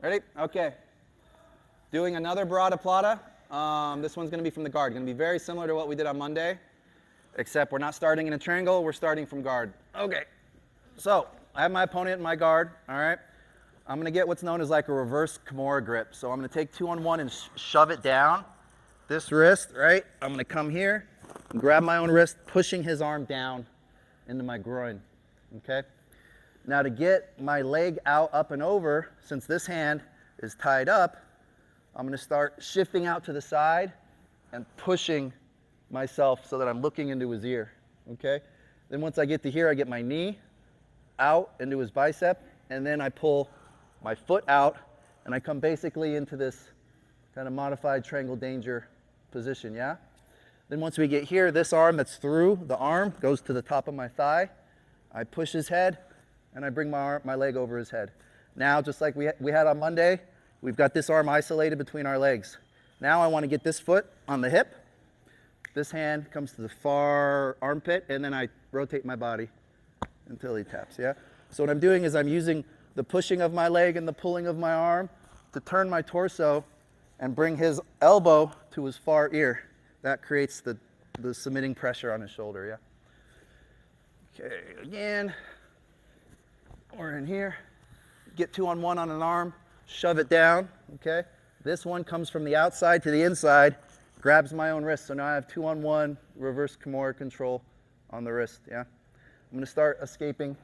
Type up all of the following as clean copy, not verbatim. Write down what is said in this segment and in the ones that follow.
Ready? Okay. Doing another Baratoplata. This one's going to be from the guard. Going to be very similar to what we did on Monday, except we're not starting in a triangle. We're starting from guard. Okay. So I have my opponent in my guard. All right. I'm going to get what's known as like a reverse Kimura grip. So I'm going to take 2-on-1 and shove it down. This wrist, right? I'm going to come here and grab my own wrist, pushing his arm down into my groin. Okay. Now to get my leg out, up and over, since this hand is tied up, I'm going to start shifting out to the side and pushing myself so that I'm looking into his ear. Okay. Then once I get to here, I get my knee out into his bicep, and then I pull my foot out, and I come basically into this kind of modified triangle danger position, yeah? Then once we get here, this arm that's through the arm goes to the top of my thigh. I push his head, and I bring my leg over his head. Now, just like we had on Monday, we've got this arm isolated between our legs. Now I want to get this foot on the hip. This hand comes to the far armpit, and then I rotate my body until he taps, yeah? So what I'm doing is I'm using the pushing of my leg and the pulling of my arm to turn my torso and bring his elbow to his far ear. That creates the submitting pressure on his shoulder, yeah? Okay, again, we're in here. Get 2-on-1 on an arm, shove it down, okay? This one comes from the outside to the inside, grabs my own wrist. So now I have 2-on-1 reverse Kimura control on the wrist, yeah? I'm gonna start escaping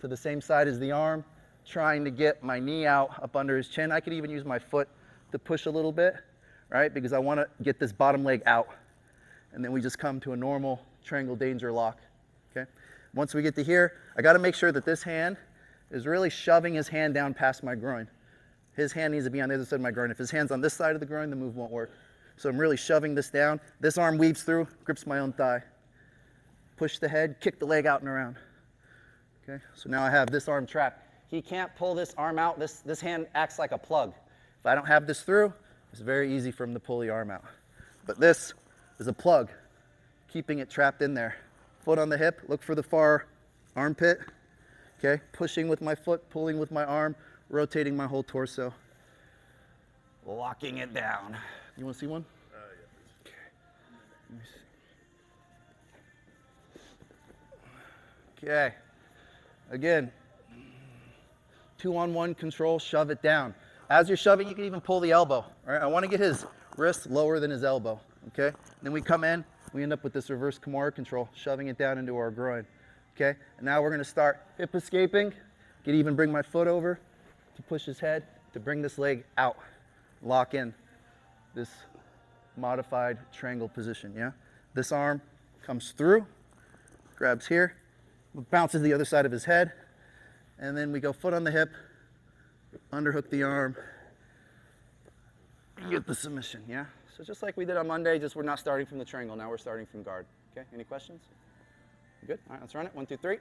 to the same side as the arm, trying to get my knee out up under his chin. I could even use my foot to push a little bit, right? Because I want to get this bottom leg out. And then we just come to a normal triangle danger lock, okay? Once we get to here, I got to make sure that this hand is really shoving his hand down past my groin. His hand needs to be on the other side of my groin. If his hand's on this side of the groin, the move won't work. So I'm really shoving this down. This arm weaves through, grips my own thigh. Push the head, kick the leg out and around. Okay, so now I have this arm trapped. He can't pull this arm out. This hand acts like a plug. If I don't have this through, it's very easy for him to pull the arm out. But this is a plug, keeping it trapped in there. Foot on the hip, look for the far armpit. Okay, pushing with my foot, pulling with my arm, rotating my whole torso. Locking it down. You want to see one? Yeah, please. Okay. Let me see. Okay. Again, 2-on-1 control, shove it down. As you're shoving, you can even pull the elbow. All right, I want to get his wrist lower than his elbow. Okay. Then we come in, we end up with this reverse Kimura control, shoving it down into our groin. Okay. And now we're going to start hip escaping. Could even bring my foot over to push his head to bring this leg out, lock in this modified triangle position. Yeah. This arm comes through, grabs here, bounces the other side of his head, and then we go foot on the hip, underhook the arm, and get the submission, yeah? So just like we did on Monday, just we're not starting from the triangle, now we're starting from guard. Okay, any questions? Good, all right, let's run it, 1, 2, 3.